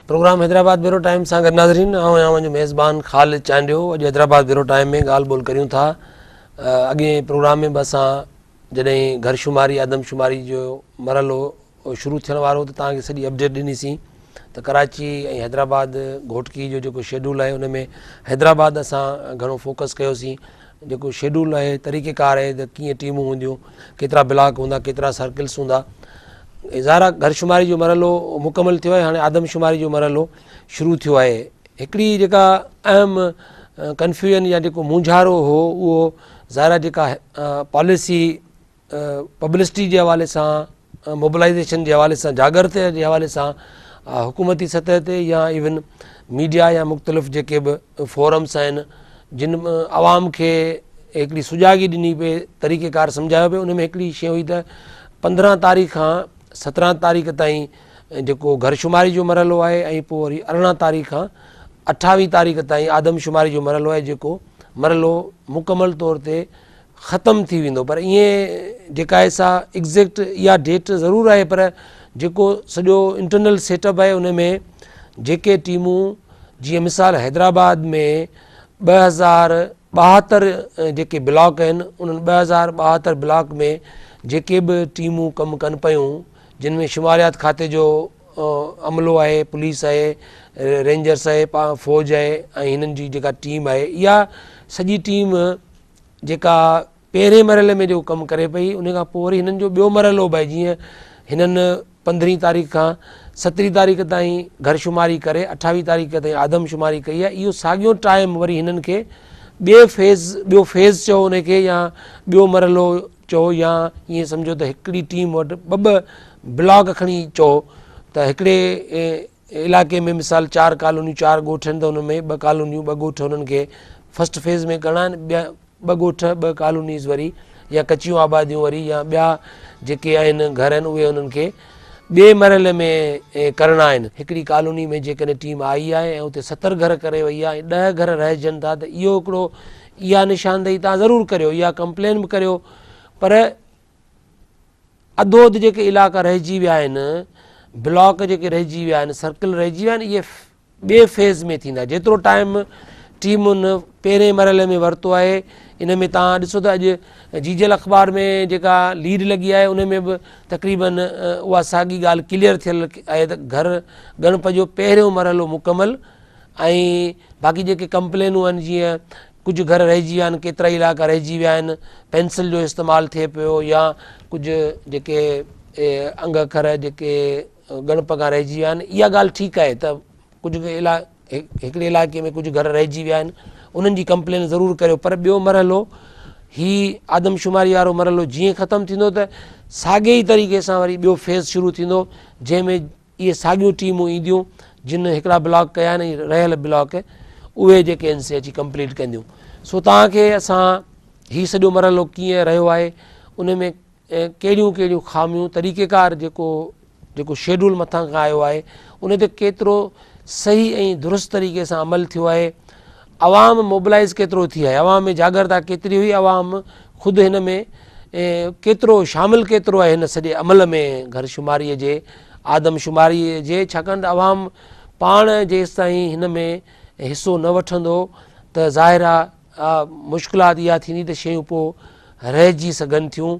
Programme Hyderabad bureau time सां गॾु नाज़रीन, मुंहिंजो मेज़बान ख़ालिद चांडियो। अॼु हैदराबाद ब्यूरो टाइम में ॻाल्हि ॿोल करियूं था। अॻे प्रोग्राम में बि असां जॾहिं घरशुमारी आदमशुमारी जो मरहलो शुरू थियण वारो त तव्हांखे सॼी अपडेट ॾिनीसीं त कराची ऐं हैदराबाद घोटकी जो जेको शेड्यूल आहे उन में हैदराबाद असां घणो फोकस कयोसीं। जेको शेड्यूल आहे, तरीक़ेकार आहे त कीअं टीमूं हूंदियूं, केतिरा ब्लॉक हूंदा, केतिरा सर्किल्स हूंदा। ज़ारा घरशुमारी जो मरहलो मुकमल थियो आहे, हाणे आदमशुमारी जो मरहलो शुरू थियो आहे। हिकिड़ी जेका अहम कन्फ्यूजन या जेको मुंझारो हो उहो ज़ारा जेका पॉलिसी पब्लिसिटी जे हवाले सां, मोबिलाइज़ेशन जे हवाले सां, जागरते जे हवाले सां हुकूमती सतह ते या इवन मीडिया या मुख़्तलिफ़ जेके बि फोरम्स आहिनि जिन आवाम खे हिकिड़ी सुजागी ॾिनी पई, तरीक़ेकार सम्झायो पियो। उन में हिकिड़ी शइ हुई त 15 तारीख़ खां 17 तारीख़ ताईं जेको घरशुमारी जो मरहलो आहे ऐं पोइ वरी 18 तारीख़ खां 28 तारीख़ ताईं आदमशुमारी जो मरहलो आहे, जेको मरहलो मुकमल तौर ते ख़तमु थी वेंदो। पर ईअं जेका आहे सा एग्ज़ैक्ट इहा डेट ज़रूरु आहे, पर जेको सॼो इंटरनल सेटअप आहे उन में जेके टीमूं, जीअं मिसाल हैदराबाद में 2072 जेके ब्लॉक आहिनि, उन्हनि 2072 ब्लॉक में जेके बि टीमूं कमु कनि पियूं, जिन में शुमारियात खाते जो अमलो आहे, पुलिस आहे, रेंजर्स आहे, फ़ौज आहे ऐं हिननि जी जेका टीम आहे, इहा सॼी टीम जेका पहिरें मरहले में जेको कमु करे पई, उन खां पोइ वरी हिननि जो ॿियो मरहलो बि आहे। जीअं हिननि 15 तारीख़ खां 17 तारीख़ ताईं घरशुमारी करे 28 तारीख़ ताईं आदमशुमारी कई आहे। इहो साॻियो टाइम वरी हिननि खे ॿियो फेज़ चओ उनखे, या ॿियो मरहलो चओ, या ईअं सम्झो त हिकिड़ी टीम वटि ॿ ब्लॉक खणी चओ त हिकिड़े इलाइक़े में मिसाल 4 कॉलोनियूं, 4 ॻोठ आहिनि त हुन में 2 कॉलोनियूं, 2 ॻोठ हुननि खे फस्ट फेज़ में करणा आहिनि, ॿिया 2 ॻोठ, 2 कॉलोनीज़ वरी या कचियूं आबादियूं वरी या ॿिया जेके आहिनि घर आहिनि उहे उन्हनि खे ॿिए मरहले में करणा आहिनि। हिकिड़ी कॉलोनी में जेकॾहिं टीम आई आहे ऐं उते 70 घर करे वई आहे, 10 घर रहिजनि था, त इहो हिकिड़ो, इहा निशानदेही तव्हां ज़रूरु करियो, इहा कंप्लेन बि करियो। पर अधो अधु जेके इलाइक़ा रहिजी विया आहिनि, ब्लॉक जेके रहिजी विया आहिनि, सर्किल रहिजी विया आहिनि, इहे ॿिए फेज़ में थींदा। जेतिरो टाइम टीमुनि पहिरें मरहले में वरितो आहे, इन में तव्हां ॾिसो त अॼु जीजल अख़बार में जेका लीड लॻी आहे उन में बि तक़रीबन उहा साॻी ॻाल्हि क्लियर थियल आहे त घर ॻणप जो पहिरियों मरहलो मुकमल, ऐं बाक़ी जेके कंप्लेनूं आहिनि, जीअं कुझु घर रहिजी विया आहिनि, केतिरा इलाइक़ा रहिजी विया आहिनि, पेंसिल जो इस्तेमालु थिए पियो, या कुझु जेके अंग अखर जेके ॻणप खां रहिजी विया आहिनि, इहा ॻाल्हि ठीकु आहे त कुझु हिकिड़े इलाइक़े में कुझु घर रहिजी विया आहिनि, उन्हनि जी कंप्लेन ज़रूरु करियो। पर ॿियो मरहलो ही आदमशुमारी वारो मरहलो जीअं ख़तमु थींदो त साॻिए ई तरीक़े सां वरी ॿियो फेज़ शुरू थींदो, जंहिंमें इहे साॻियूं टीमूं ईंदियूं जिन हिकिड़ा ब्लॉक कया आहिनि, रहियल ब्लॉक उहे जेके आहिनि से अची कंप्लीट कंदियूं। सो तव्हांखे असां हीउ सॼो मरहलो कीअं रहियो आहे, उन में कहिड़ियूं कहिड़ियूं ख़ामियूं, तरीक़ेकार जेको शेड्यूल मथां खां आयो आहे उन ते केतिरो सही ऐं दुरुस्त तरीक़े सां अमल थियो आहे, अवाम मोबिलाइज़ केतिरो थी आहे, अवाम में जागरता केतिरी हुई, अवाम ख़ुदि हिन में केतिरो शामिलु केतिरो आहे हिन सॼे अमल में घरशुमारीअ जे, आदमशुमारीअ जे। छाकाणि त अवाम पाण जेसि ताईं हिन में हिसो न वठंदो त ज़ाहिर आहे मुश्किलात इहा थींदी त शयूं पोइ रहिजी सघनि थियूं।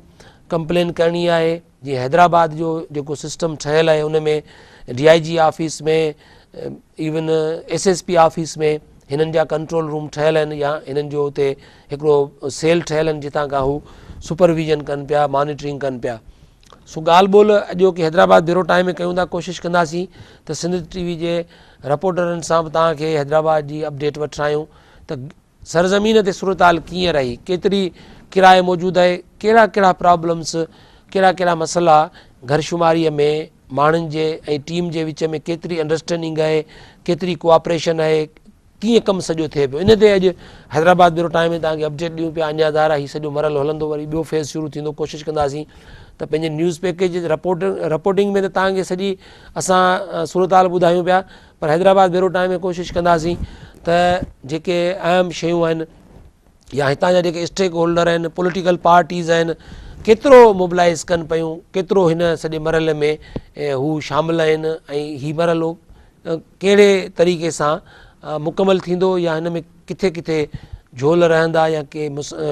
कंप्लेन करणी आहे, जीअं हैदराबाद जो जेको सिस्टम ठहियलु आहे उन में DIG ऑफिस में, इवन SSP ऑफिस में हिननि जा कंट्रोल रूम ठहियल आहिनि, या हिननि जो हुते हिकिड़ो सेल ठहियल आहिनि जितां खां हू सुपरविजन कनि पिया, मॉनिटरिंग कनि पिया। सो ॻाल्हि ॿोल अॼो की हैदराबाद ब्यूरो टाइम में कयूं था, कोशिशि कंदासीं त सिंध TV जे रिपोर्टरनि सां बि तव्हांखे हैदराबाद जी अपडेट वठायूं त सरज़मीन ते सूरत हाल कीअं रही, केतिरी किराए मौजूदु आहे, कहिड़ा कहिड़ा प्रॉब्लम्स, कहिड़ा कहिड़ा मसइला घरशुमारीअ में माण्हुनि जे ऐं टीम जे विच में केतिरी अंडरस्टैंडिंग आहे, केतिरी कोऑपरेशन आहे, कीअं कमु सॼो थिए पियो। इन ते अॼु हैदराबाद ब्यूरो टाइम में तव्हांखे अपडेट ॾियूं पिया। अञा ज़ाहिर आहे हीउ सॼो मरहलो हलंदो, वरी ॿियो फेज़ शुरू थींदो। कोशिशि कंदासीं त पंहिंजे न्यूज़ पैकेज रिपोर्टिंग में त तव्हांखे सॼी असां सूरत हाल ॿुधायूं पिया, पर हैदराबाद ब्यूरो टाइम में कोशिशि कंदासीं त जेके अहम शयूं आहिनि या हितां जा जेके स्टेक होल्डर आहिनि, पॉलिटिकल पार्टीज़ आहिनि, केतिरो मोबिलाइज़ कनि पियूं, केतिरो हिन सॼे मरहले में हू शामिलु आहिनि, ऐं हीउ मरहलो कहिड़े तरीक़े सां मुकमल थींदो या हिन में किथे किथे झोल रहंदा या के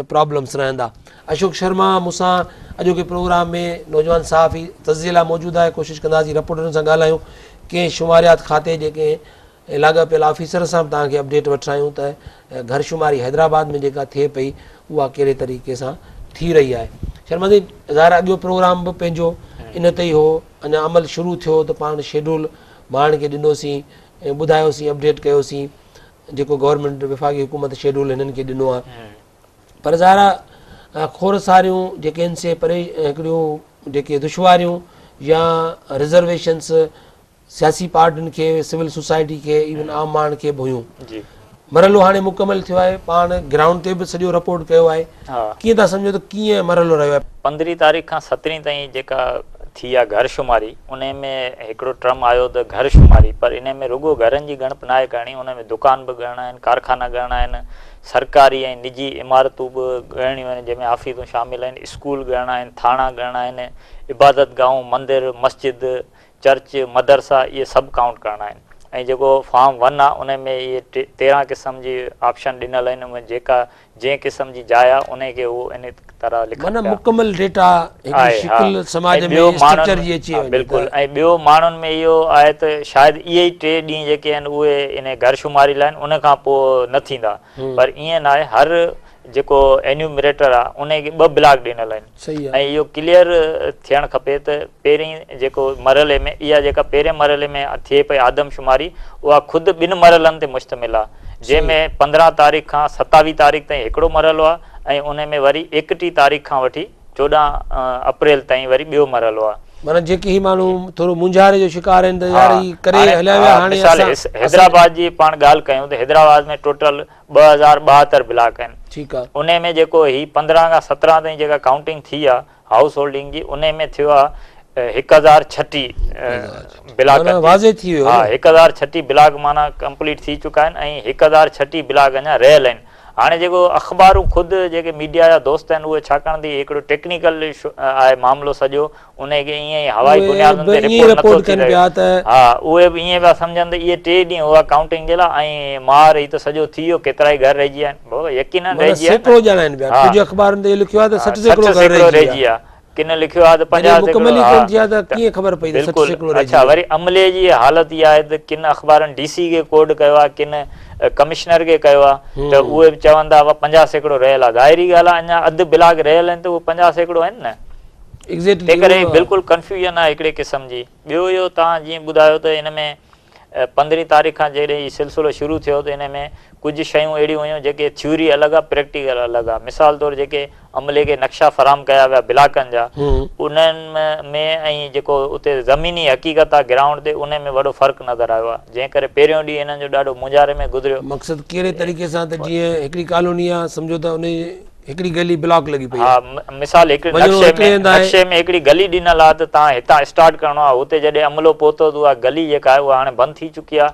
प्रॉब्लम्स रहंदा। अशोक शर्मा मूंसां अॼोके प्रोग्राम में नौजवान सहाफ़ी तज़िये लाइ मौजूदु आहे। कोशिशि कंदासीं रिपोर्टरनि सां ॻाल्हायूं, कंहिं शुमारियात खाते जेके लाॻापियल ऑफिसर सां बि तव्हांखे अपडेट वठायूं त घरशुमारी हैदराबाद में जेका थिए पई उहा कहिड़े तरीक़े सां थी रही आहे। शर्मा जी, ज़ाहिर अॻियो प्रोग्राम बि पंहिंजो इन ते ई हो, अञा अमल शुरू थियो त पाण शेड्यूल माण्हुनि खे ॾिनोसीं ऐं ॿुधायोसीं, अपडेट कयोसीं जेको गवर्नमेंट विफ़ाक़ी हुकूमत शेड्यूल हिननि खे ॾिनो आहे। पर ज़ाहिर खोड़ सारियूं जेके आहिनि से परे हिकिड़ियूं जेके दुश्वारियूं या रिज़र्वेशन्स सियासी पार्टियुनि खे, सिविल सोसाइटी खे, इवन आम माण्हुनि खे बि हुयूं। मरहलो हाणे मुकमल थियो आहे, पाण ग्राउंड ते बि सॼो रिपोर्ट कयो आहे। कीअं था सम्झो त कीअं मरहलो रहियो आहे? 15 तारीख़ खां 17 ताईं जेका थी आहे घरशुमारी, उन में हिकिड़ो टर्म आयो त घरशुमारी, पर इन में रुगो घरनि जी ॻणप नाहे करणी, उन में दुकान बि ॻणणा आहिनि, कारखाना ॻणणा आहिनि, सरकारी ऐं निजी इमारतूं बि ॻणणियूं आहिनि जंहिंमें ऑफिसूं शामिल आहिनि, स्कूल ॻणणा आहिनि, थाणा ॻणणा आहिनि, इबादत गांव, मंदिर, मस्जिद, चर्च, मदरसा, इहे सभु काउंट करणा आहिनि। ऐं जेको फॉर्म 1 आहे उन में इहे 13 क़िस्म जी ऑप्शन ॾिनल आहिनि, उन जेका जंहिं क़िस्म जी जाइ आहे उन खे उहो इन तरह लिखनि मुकमल डेटा समाज में स्ट्रक्चर जी अची वञे। बिल्कुलु। ऐं ॿियो माण्हुनि में इहो आहे त शायदि इहे ई 3 ॾींहं जेके आहिनि उहे इन घरशुमारी लाइ आहिनि, उन खां पोइ न थींदा, पर ईअं न आहे। हर जेको एन्यूमरेटर आहे उन खे 2 ब्लॉक ॾिनल आहिनि ऐं इहो क्लियर थियणु खपे त पहिरीं जेको मरहले में, इहा जेका पहिरें मरहले में थिए पई आदमशुमारी, उहा ख़ुदि 2 मरहलनि ते मुश्तमिल आहे, जंहिंमें 15 तारीख़ खां 27 तारीख़ ताईं हिकिड़ो मरहलो आहे ऐं उन में वरी 31 तारीख़ खां वठी 14 अप्रैल ताईं वरी ॿियो मरहलो आहे। माना जेके ही माण्हू थोरो मुंझारे जो शिकार आहिनि त यार ही करे हलिया विया। हाणे हैदराबाद जी पाण ॻाल्हि कयूं त हैदराबाद में टोटल 2072 ब्लॉक आहिनि। ठीकु आहे। उन में जेको ही 15 खां 17 ताईं जेका काउंटिंग थी आहे हाउस होल्डिंग जी, उन में थियो आहे 1036 ब्लॉक वाज़े थी वियो। हा, 1036 ब्लॉक माना कंप्लीट थी चुका आहिनि ऐं 1036 ब्लॉक अञा रहियल आहिनि। हाणे जेको अख़बारूं ख़ुदि जेके मीडिया जा दोस्त आहिनि उहे छाकाणि त हिकिड़ो टेक्निकल आहे मामिलो सॼो, उनखे ईअं ई हवाई बुनियादुनि ते रिपोर्ट नथो थी रहे। हा, उहे बि ईअं पिया सम्झनि त इहे 3 ॾींहं हुआ काउंटिंग जे लाइ ऐं मार ही त सॼो थी वियो, केतिरा ई घर रहिजी विया आहिनि। यकीनन रहिजी विया। किन लिखियो आहे त 50। अच्छा, वरी अमले जी हालत इहा आहे त किन अख़बारनि DC खे कोड कयो आहे, किन कमिश्नर खे कयो आहे, त उहे बि चवंदा 50% रहियल आहे। ज़ाहिरी ॻाल्हि आहे, अञा अधु ब्लॉक रहियल आहिनि त उहे 50% आहिनि न। तंहिं करे बिल्कुलु कंफ्यूजन आहे हिकिड़े क़िस्म जी। ॿियो इहो तव्हां जीअं ॿुधायो त हिन में 15 तारीख़ खां जॾहिं हीउ सिलसिलो शुरू थियो त हिन में कुझु शयूं अहिड़ियूं हुयूं जेके थ्योरी अलॻि आहे, प्रैक्टिकल अलॻि आहे। मिसाल तौरु जेके अमले खे नक्शा फराहम कया विया ब्लॉकनि जा, उन्हनि में ऐं जेको उते ज़मीनी हक़ीक़त आहे ग्राउंड ते, उन में वॾो फ़र्क़ु नज़र आयो आहे, जंहिं करे पहिरियों ॾींहुं हिननि जो ॾाढो मुंझारे में गुज़रियो। मक़सदु कहिड़े तरीक़े सां त जीअं हिकिड़ी कॉलोनी आहे, सम्झो त उन हिकिड़ी गली ब्लॉक लॻी पई। हा, मिसाल नक्शे में हिकिड़ी गली ॾिनल आहे त तव्हां हितां स्टार्ट करिणो आहे, हुते जॾहिं अमलो पहुतो त उहा गली जेका आहे उहा हाणे बंदि थी चुकी आहे,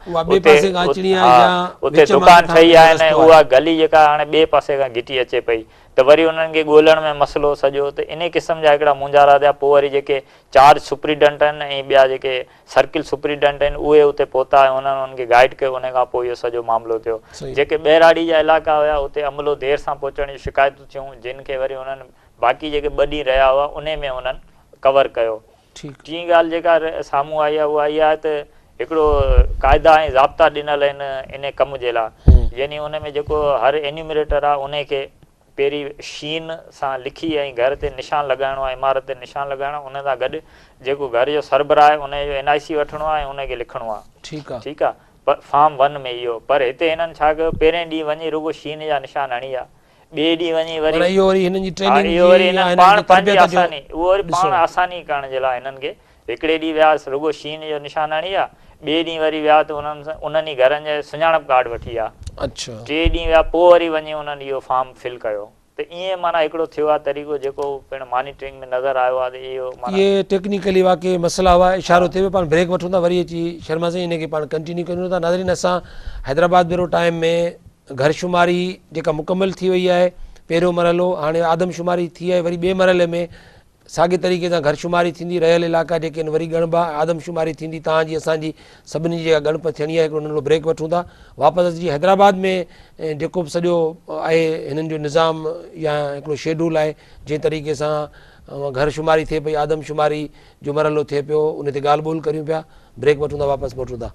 उते दुकान ठही आहिनि, उहा गली जेका हाणे ॿिए पासे खां घिटी अचे पई, त वरी उन्हनि खे ॻोल्हण में मसइलो सॼो। त इन क़िस्म जा हिकिड़ा मुंझारा थिया। पोइ वरी जेके चार्ज सुप्रीडेंट आहिनि ऐं ॿिया जेके सर्किल सुप्रीडेंट आहिनि उहे उते पहुता ऐं उन्हनि खे गाइड कयो। उन खां पोइ इहो सॼो मामिलो थियो। जेके ॿहिराड़ी जा इलाइक़ा हुया उते अमलो देरि सां पहुचण जी शिकायतूं थियूं, जिन खे वरी उन्हनि बाक़ी जेके 2 ॾींहं रहिया हुआ उन में उन्हनि कवर कयो। टीं ॻाल्हि जेका साम्हूं आई आहे उहा इहा आहे त हिकिड़ो क़ाइदा ऐं ज़ाब्ता ॾिनल आहिनि इन कम जे लाइ, यानी उन में जेको हर एन्यूमरेटर आहे उन खे पहिरीं शीन सां लिखी ऐं घर ते निशान लॻाइणो आहे, इमारत ते निशान लॻाइणो आहे, उन सां गॾु जेको घर जो सरबराह आहे उनजो NIC वठिणो आहे ऐं उनखे लिखिणो आहे। ठीकु आहे। पर फॉर्म 1 में इहो, पर हिते हिननि छा कयो, पहिरें ॾींहुं वञी रुगो शीन जा निशान हणी विया, ॿिए ॾींहुं वञी वरी पाण आसानी करण जे लाइ हिननि खे हिकिड़े ॾींहुं वियासीं रुगो शीन जो निशान हणी विया, ॿिए ॾींहुं वरी विया त उन्हनि ई घरनि जे सुञाणप कार्ड वठी विया। 3 ॾींहं विया, पोइ वरी वञी उन्हनि इहो फॉर्म फिल कयो। त ईअं माना हिकिड़ो थियो आहे तरीक़ो जेको पिणु मॉनिटरिंग में नज़र आयो आहे। त इहो टेक्निकली वाक़ई मसइला हुआ। इशारो थियो, पाण ब्रेक वठूं था, वरी अची शर्मा साईं हिनखे पाण कंटिन्यू कयूं था। नाज़रीन, असां हैदराबाद ब्यूरो टाइम में घरशुमारी जेका मुकमल थी वई आहे, पहिरियों मरहलो, हाणे आदमशुमारी थी आहे, वरी ॿिए मरहले में साॻे तरीक़े सां घरशुमारी थींदी, रहियल इलाइक़ा जेके आहिनि वरी ॻणिबा, आदमशुमारी थींदी तव्हांजी असांजी सभिनी जी जेका ॻणप थियणी आहे, हिकिड़ो नंढो ब्रेक वठूं था, वापसि अची हैदराबाद में जेको बि सॼो आहे हिननि जो निज़ाम या हिकिड़ो शेड्यूल आहे, जंहिं तरीक़े सां घरशुमारी थिए पई, आदमशुमारी जो मरहलो थिए पियो, उन ते ॻाल्हि ॿोल करियूं पिया। ब्रेक वठूं था, वापसि मोटूं था।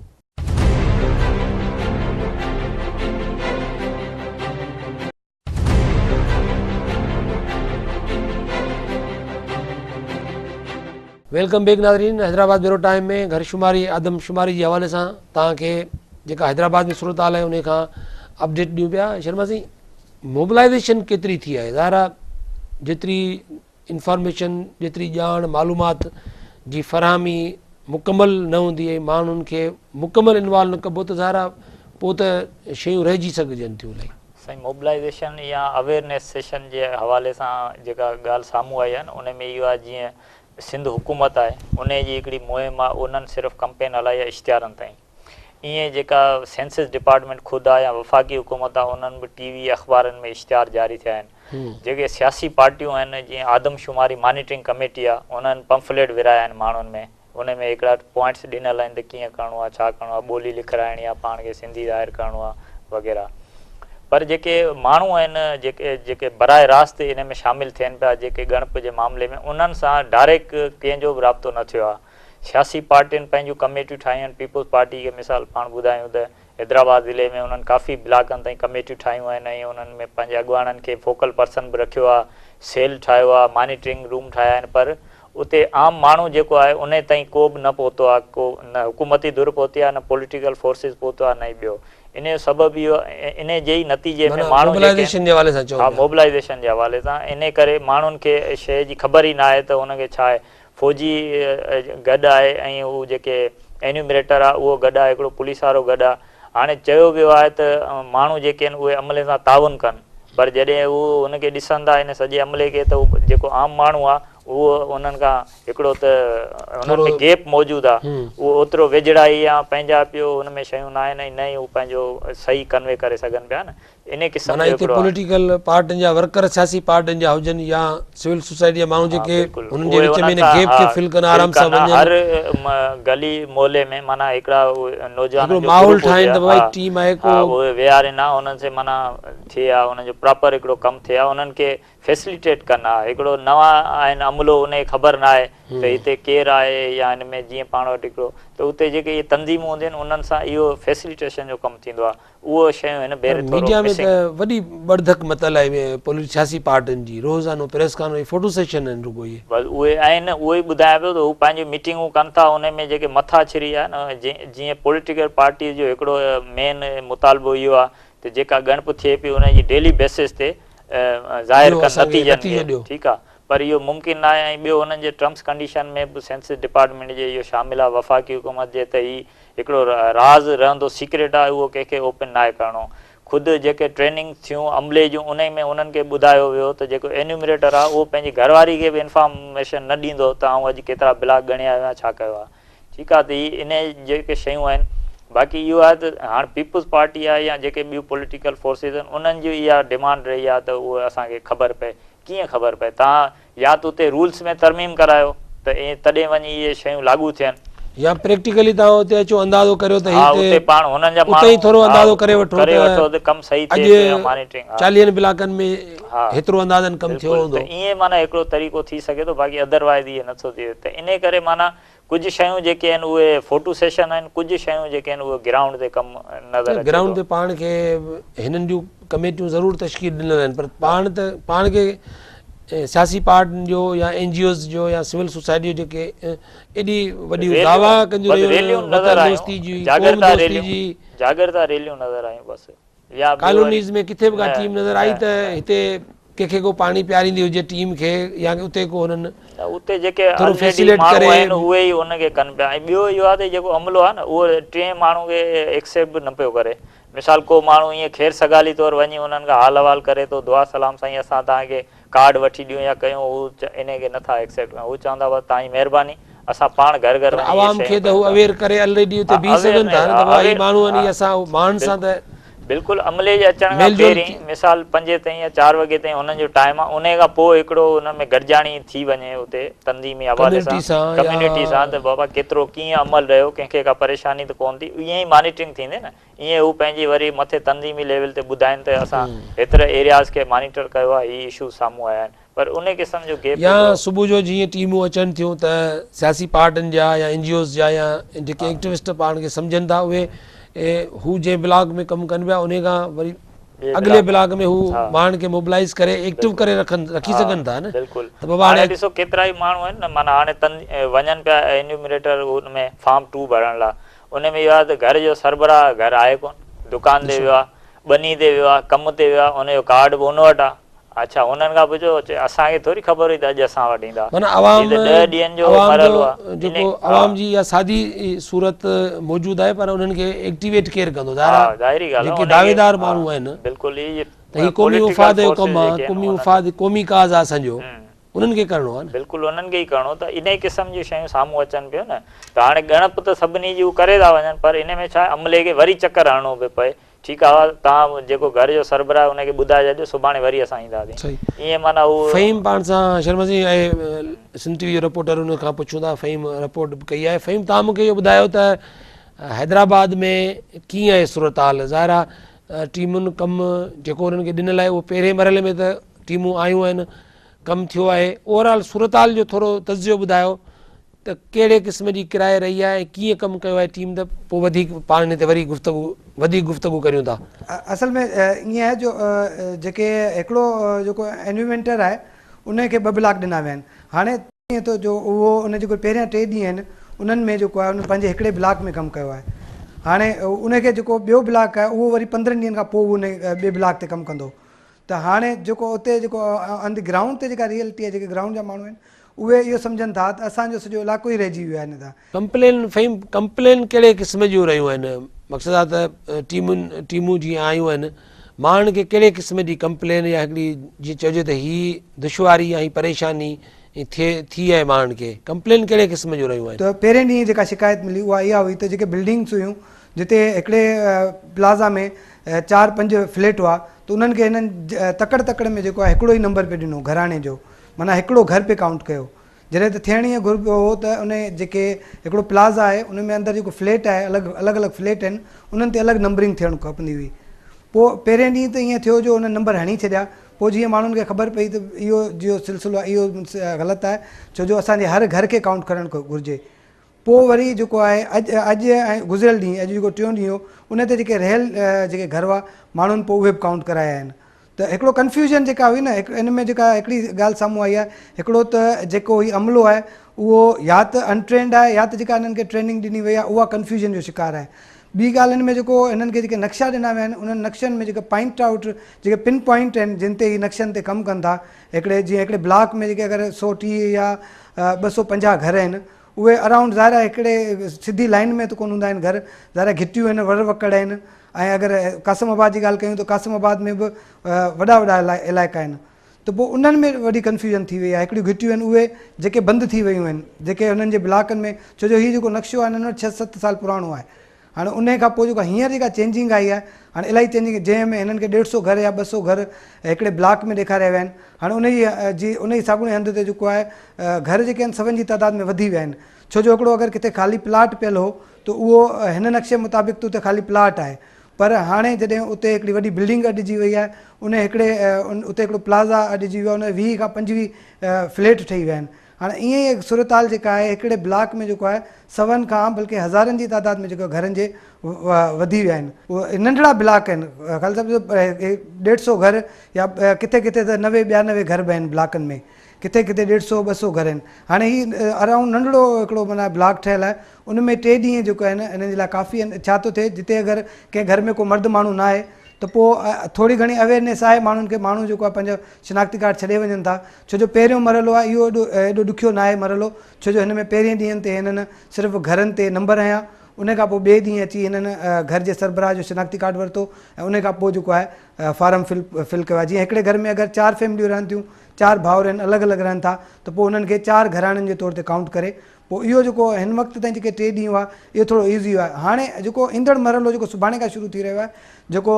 वेलकम बैक नाज़रीन। हैदराबाद ब्यूरो टाइम में घरशुमारी आदमशुमारी जे हवाले सां तव्हांखे जेका हैदराबाद में सूरत हाल आहे उन खां अपडेट ॾियूं पिया। शर्मा साईं, मोबिलाइज़ेशन केतिरी थी आहे? ज़ाहिर आहे जेतिरी इंफॉर्मेशन, जेतिरी ॼाण मालूमात जी फ़राहमी मुकमल न हूंदी आहे, माण्हुनि खे मुकमल इन्वॉल्व न कबो, त ज़ाहिर आहे पोइ त शयूं रहिजी सघजनि थियूं। इलाही साईं, मोबिलाइज़ेशन या अवेयरनेस सेशन जे हवाले सां जेका ॻाल्हि साम्हूं आई आहे न, उन में इहो आहे जीअं सिंध हुकूमत आहे उन जी हिकिड़ी मुहिम आहे, उन्हनि सिर्फ़ु कंपेन हलाई आहे इश्तिहारनि ताईं। ईअं जेका सेंसस डिपार्टमेंट ख़ुदि आहे या वफ़ाक़ी हुकूमत आहे, उन्हनि बि टीवी अख़बारनि में इश्तिहार जारी थिया आहिनि। जेके सियासी पार्टियूं आहिनि, जीअं आदमशुमारी मॉनिटरिंग कमेटी आहे, उन्हनि पंफलेट विराया आहिनि माण्हुनि में, उन में हिकिड़ा पॉइंट्स ॾिनल आहिनि त कीअं करिणो आहे, छा करिणो आहे, ॿोली लिखाइणी आहे, पाण खे सिंधी ज़ाहिर करिणो आहे वग़ैरह। पर जेके माण्हू आहिनि जेके बराए रास्त इन में शामिलु थियनि पिया, जेके ॻणप जे मामले में, उन्हनि सां डायरेक्ट कंहिंजो बि राब्तो न थियो आहे। सियासी पार्टियुनि पंहिंजूं कमेटियूं ठाहियूं आहिनि। पीपुल्स पार्टी खे मिसाल पाण ॿुधायूं त हैदराबाद ज़िले में उन्हनि काफ़ी इलाइक़नि ताईं कमेटियूं ठाहियूं आहिनि, ऐं उन्हनि में पंहिंजे अॻुवाणनि खे फोकल पर्सन बि रखियो आहे, सेल ठाहियो आहे, मॉनिटरिंग रूम ठाहिया आहिनि। पर उते आम माण्हू जेको आहे उन ताईं को बि न पहुतो आहे, को न हुकूमती धुर पहुती आहे, न पॉलिटिकल फोर्सिस पहुतो आहे, न ॿियो। इन जो सबबु इहो, इन जे ई नतीजे में माण्हू मोबिलाइज़ेशन जे हवाले सां चओ। हा, मोबिलाइज़ेशन जे हवाले सां। इन करे माण्हुनि खे शइ जी ख़बर ई न आहे त हुनखे छा आहे। फ़ौजी गॾु आहे ऐं उहो जेके एन्यूमरेटर आहे उहो गॾु आहे, हिकिड़ो पुलिस वारो गॾु आहे। हाणे चयो वियो आहे त माण्हू जेके आहिनि उहे अमले सां ताउन कनि, पर जॾहिं उहो हुनखे ॾिसंदा इन सॼे अमले खे, त उहो जेको आम माण्हू आहे उहो उन्हनि खां हिकिड़ो त उन्हनि में गैप मौजूदु आहे, उहो ओतिरो वेझड़ाई या पंहिंजा पियो हुन में शयूं न आहिनि, न ई उहो पंहिंजो सही कन्वे करे सघनि पिया न। इन क़िस्म जो पॉलिटिकल पार्टियुनि जा वर्कर, सियासी पार्टियुनि जा हुजनि या सिविल सोसाइटी जा माण्हू जेके उन्हनि जे विच में इन गैप खे फिल कनि, आराम सां वञनि। हर गली मोहल्ले में माना हिकिड़ा नौजवान माहौल ठाहिनि त भई टीम आहे को, उहे विहारिनि आहे, उन्हनि से माना थिए आहे, उन्हनि जो प्रॉपर हिकिड़ो कमु थिए आहे, उन्हनि खे फैसिलिटेट कनि आहे। हिकिड़ो नवां आहिनि अमलो, उनखे ख़बर न आहे त हिते केरु आहे, या हिन में जीअं पाण वटि हिकिड़ो त उते जेके इहे तंज़ीमूं हूंदियूं आहिनि उन्हनि सां इहो फैसिलिटेशन जो कमु थींदो आहे। उहो शयूं हिन भेरे मीडिया में त वॾी बढ़धक मतल आहे सियासी पार्टियुनि जी, रोज़ानो प्रेस कॉन्फ्रेंस, फोटो सेशन आहिनि रुगो इहे। बसि उहे आहिनि, उहो ई ॿुधायां पियो त हू पंहिंजी मीटिंगूं कनि था, उन में जेके मथाछिरी आहे न, जीअं पॉलिटिकल पार्टी जो हिकिड़ो मेन मुतालबो इहो आहे त जेका ॻणप थिए पई उनजी डेली बेसिस ते ज़ाहिर कनि नतीजनि, ठीकु आहे। पर इहो मुमकिन न आहे। ऐं ॿियो हुननि जे टर्म्स कंडीशन में बि सेंसस डिपार्टमेंट जे इहो शामिलु आहे, वफ़ाक़ी हुकूमत जे, त हीउ हिकिड़ो राज़ रहंदो, सीक्रेट आहे, उहो कंहिंखे ओपन न आहे करिणो। ख़ुदि जेके ट्रेनिंग थियूं अमले जूं, उन में उन्हनि खे ॿुधायो वियो त जेको एन्यूमरेटर आहे उहो पंहिंजी घरवारी खे बि इंफॉर्मेशन न ॾींदो त आउं अॼु केतिरा ब्लॉक ॻणिया आहियां, छा कयो आहे, ठीकु आहे। त हीअ इन जेके शयूं आहिनि। बाक़ी इहो आहे त हाणे पीपुल्स पार्टी आहे या जेके ॿियूं पॉलिटिकल फोर्सिस आहिनि, उन्हनि जी इहा डिमांड रही आहे त उहो असांखे ख़बर पए। कीअं ख़बर पए? तव्हां या त उते रूल्स में तरमीम करायो त ईअं तॾहिं वञी इहे शयूं लागू थियनि, या प्रैक्टिकली तव्हां उते अचो, अंदाज़ो करियो त हिते पाण हुननि जा उते ई थोरो अंदाज़ो करे वठो त कमु सही थिए। मॉनिटरिंग 40 इलाइक़नि में हेतिरो अंदाज़न कमु थियो हूंदो, ईअं माना हिकिड़ो तरीक़ो थी सघे थो। बाक़ी अदरवाइज़ इहे नथो थिए। त इन करे माना कुझु शयूं जेके आहिनि उहे फोटो सेशन आहिनि, कुझु शयूं जेके आहिनि उहे ग्राउंड ते कमु नज़र, ग्राउंड ते पाण खे हिननि जूं कमेटियूं ज़रूरु तश्कील ॾिनल आहिनि, पर पाण खे सियासी पार्टियुनि जो या NGOs जो या सिविल सोसाइटी जो जेके एॾी वॾी दावा जागरता रैलियूं नज़र आयूं बसि, या कॉलोनीज़ में किथे बि का टीम नज़र आई त हिते कंहिंखे को पाणी पियारींदी हुजे टीम खे, या उते को हुननि उते जेके माण्हू आहिनि उहे ई हुनखे कनि पिया। ऐं ॿियो इहो आहे त जेको अमलो आहे न उहो टे माण्हू खे एक्सेप्ट बि न पियो करे। मिसाल को माण्हू ईअं ख़ैर सगाली तौरु वञी उन्हनि खां हाल अहवाल करे थो, दुआ सलाम साईं असां तव्हांखे कार्ड वठी ॾियूं या कयूं, हू इनखे नथा एक्सेप्ट कनि। हू चवंदा बसि तव्हांजी महिरबानी, असां पाण घर घर आवाम खे त हू अवेयर करे ऑलरेडी उते बीह सघनि था न, त भाई माण्हू वञी असां मान सां त बिल्कुलु अमले जे अचण खां पहिरीं मिसाल 5 ताईं या 4 वॻे ताईं हुननि जो टाइम आहे, उन खां पोइ हिकिड़ो हुन में गॾिजाणी थी वञे उते तंज़ीमी आवाज़ सां कम्युनिटी सां, त बाबा केतिरो कीअं अमल रहियो, कंहिंखे का परेशानी त कोन थी, ईअं ई मॉनिटरिंग थींदी न, ईअं हू पंहिंजी वरी मथे तंज़ीमी लेवल ते ॿुधाइनि त असां हेतिरे एरियाज़ खे मॉनिटर कयो आहे, हीअ इशू साम्हूं आया आहिनि, पर उन क़िस्म जो गैप या सुबुह जो जीअं टीमूं अचनि थियूं त सियासी पार्टियुनि जा या NGOs जा या जेके एक्टिविस्ट पाण खे सम्झनि था उहे हू जंहिं ब्लॉक में कमु कनि पिया उन खां वरी अॻिले ब्लॉक में हू माण्हुनि खे मोबिलाइज़ करे एक्टिव करे रखी सघनि था न। बिल्कुलु, त बाबा हाणे ॾिसो केतिरा ई माण्हू आहिनि न, माना हाणे वञनि पिया एन्यूमरेटर हुन में फॉर्म 2 भरण लाइ, उन में इहो आहे त घर जो सरबराह घर आहे कोन, दुकान ते वियो आहे, बनी ते वियो आहे, कम ते वियो आहे, उनजो कार्ड बि उन वटि आहे, अच्छा उन्हनि खां पुछो असांखे थोरी ख़बर हुई त अॼु असां वटि ईंदा, माना अवाम 10 ॾींहंनि जो मरहलो आहे जेको अवाम जी या सादी सूरत मौजूदु आहे, पर उन्हनि खे एक्टिवेट केरु कंदो, ज़ाहिरी ॻाल्हि जेके दावेदार माण्हू आहिनि, बिल्कुलु त हीउ क़ौमी मुफ़ाद जो कमु आहे, क़ौमी मुफ़ाद क़ौमी काज़ आहे असांजो, उन्हनि खे करिणो आहे न। बिल्कुलु उन्हनि खे ई करिणो, त इन क़िस्म जी शयूं साम्हूं अचनि पियूं न, त हाणे ॻणप त सभिनी जी करे था वञनि, पर इन में छा आहे अमले खे वरी चकर हणिणो पियो पए, ठीकु आहे तव्हां जेको घर जो सरबराह हुनखे ॿुधाए छॾियो सुभाणे वरी असां ईंदासीं, ईअं माना उहो फ़हीम पाण सां शर्मा जी ऐं सिंध टीवी जो रिपोर्टर हुन खां पुछूं था, फ़हीम रिपोर्ट कई आहे। फ़हीम तव्हां मूंखे इहो ॿुधायो त हैदराबाद में कीअं आहे सूरत हाल, ज़ाहिर आहे टीमुनि कमु जेको हुननि खे ॾिनल आहे उहो पहिरें मरहले में त टीमूं आयूं आहिनि, कमु थियो आहे, ओवरऑल सूरत हाल जो थोरो तज़ियो ॿुधायो त कहिड़े क़िस्म जी किराए रही आहे, कीअं कमु कयो आहे टीम, त पोइ वधीक पाण हिन ते वरी वधीक गुफ़्तगू करियूं था। असल में ईअं आहे जो जेके हिकिड़ो जेको एन्यूमेंटर आहे उनखे 2 ब्लॉक ॾिना विया आहिनि, हाणे ईअं थो जो उहो उन जेको पहिरियां 3 ॾींहं आहिनि उन्हनि में जेको आहे उन पंहिंजे हिकिड़े ब्लॉक में कमु कयो आहे, हाणे उनखे जेको ॿियो ब्लॉक आहे उहो वरी 15 ॾींहंनि खां पोइ उन ॿिए ब्लॉक ते कमु कंदो, त हाणे जेको उते जेको ऑन द ग्राउंड ते जेका रियलिटी आहे, जेके ग्राउंड जा माण्हू आहिनि उहे इहो सम्झनि था त असांजो सॼो इलाइक़ो ई रहिजी वियो आहे हिन सां। कंप्लेन कहिड़े क़िस्म जूं रहियूं आहिनि, मक़सदु आहे त टीमूं जीअं आयूं आहिनि माण्हुनि खे कहिड़े क़िस्म जी कंप्लेन या हिकिड़ी जीअं चइजे त हीअ दुश्वारी या हीअ परेशानी थी आहे माण्हुनि खे, कंप्लेन कहिड़े क़िस्म जूं रहियूं आहिनि? त पहिरें ॾींहुं जेका शिकायत मिली उहा इहा हुई त जेके बिल्डिंग्स हुयूं जिते हिकिड़े प्लाज़ा में 4-5 फ्लैट हुआ, त उन्हनि खे हिननि तकड़ में जेको आहे हिकिड़ो ई नंबर पे ॾिनो घराणे जो, माना हिकिड़ो घर पे काउंट कयो, जॾहिं त थियण ईअं घुरिबो हो त उन जेके हिकिड़ो प्लाज़ा आहे उन में अंदरि जेको फ्लैट आहे अलॻि फ्लैट आहिनि उन्हनि ते अलॻि नंबरिंग थियणु खपंदी हुई। पोइ पहिरें ॾींहुं त ईअं थियो जो उन नंबर हणी छॾिया, पोइ जीअं माण्हुनि खे ख़बर पई त इहो जो सिलसिलो आहे इहो ग़लति आहे, छो जो असांजे हर घर खे काउंट करणु घुरिजे। पोइ वरी जेको आहे अॼु ऐं गुज़िरियल ॾींहुं, अॼु जेको 3 ॾींहुं हो उन ते जेके रहियल जेके घर हुआ माण्हुनि पोइ उहे बि काउंट कराया आहिनि, त हिकिड़ो कन्फ्यूजन जेका हुई न इन में जेका हिकिड़ी ॻाल्हि साम्हूं आई आहे, हिकिड़ो त जेको ही अमलो आहे उहो या त अनट्रेंड आहे या त जेका हिननि खे ट्रेनिंग ॾिनी वई आहे उहा कन्फ्यूजन जो शिकार आहे। ॿी ॻाल्हि हिन में जेको हिननि खे जेके नक्शा ॾिना विया आहिनि उन्हनि नक्शनि में जेके पॉइंट आउट जेके पिन पॉइंट आहिनि जिन ते ही नक्शनि ते कमु कनि था, हिकिड़े ब्लॉक में जेके अगरि 130 या 250 घर आहिनि उहे अराउंड ज़ाहिर हिकिड़े सिधी लाइन में त कोन हूंदा आहिनि घर, ज़ाहिर घिटियूं आहिनि, वकड़ आहिनि, ऐं अगरि कासिमाबाद जी ॻाल्हि कयूं त कासिमाबाद में बि वॾा इलाइक़ा आहिनि, त पोइ उन्हनि में वॾी कन्फ्यूजन थी वई आहे। हिकिड़ियूं घिटियूं आहिनि उहे जेके बंदि थी वियूं आहिनि जेके हुननि जे ब्लॉकनि में, छो जो हीउ जेको नक्शो आहे हिननि 6-7 साल पुराणो आहे, हाणे उन खां पोइ जेको हींअर जेका चेंजिंग आई आहे, हाणे इलाही चेंजिंग जंहिंमें हिननि खे 150 घर या 200 घर हिकिड़े ब्लॉक में ॾेखारिया विया आहिनि, हाणे उन जी साॻिए हंधि ते जेको आहे घर जेके आहिनि सभिनि जी तइदाद में वधी विया आहिनि, छो जो हिकिड़ो अगरि किथे ख़ाली प्लाट पियल हो त उहो हिन नक्शे मुताबिक़ त उते ख़ाली प्लाट आहे, पर हाणे जॾहिं उते हिकिड़ी वॾी बिल्डिंग अॾिजी वई आहे उन उते हिकिड़ो प्लाज़ा अॾिजी वियो आहे, उन 20 खां 25 फ्लैट ठही विया आहिनि। हाणे ईअं ई सूरत हाल जेका आहे हिकिड़े ब्लॉक में जेको आहे 100 खां बल्कि हज़ारनि जी तादाद में जेको घरनि जे वधी विया आहिनि, उहे नंढड़ा ब्लॉक आहिनि, ख़ाली सम्झो 150 घर या किथे किथे त 90-92 घर बि आहिनि ब्लॉकनि में, किथे किथे 150-200 घर आहिनि। हाणे हीउ अराउंड नंढड़ो हिकिड़ो माना ब्लॉक ठहियलु आहे, उन में 3 ॾींहं जेको आहिनि हिन जे लाइ काफ़ी आहिनि। छा थो थिए जिते अगरि कंहिं घर में को मर्द माण्हू न आहे त पोइ थोरी घणी अवेयरनेस आहे माण्हुनि खे, माण्हू जेको आहे पंहिंजो शिनाख्ती कार्ड छॾे वञनि था, छो जो पहिरियों मरहलो आहे इहो एॾो ॾुखियो न आहे मरहलो, छो जो हिन में पहिरें ॾींहंनि ते हिननि सिर्फ़ु घरनि ते नंबर हयां, उन खां पोइ ॿिए ॾींहुं अची हिननि घर जे सरबराह जो शिनाख्ती कार्ड वरितो ऐं उन खां पोइ जेको आहे फार्म फिल कयो आहे। जीअं हिकिड़े घर में अगरि 4 फैमिलियूं रहनि थियूं, 4 भाउर आहिनि, अलॻि अलॻि रहनि था, त पोइ उन्हनि खे 4 घराणनि जे तौर ते काउंट करे पोइ इहो जेको हिन वक़्तु ताईं जेके 3 ॾींहं हुआ इहो थोरो ईज़ी हुआ। हाणे जेको ईंदड़ मरहलो जेको सुभाणे खां शुरू थी रहियो आहे जेको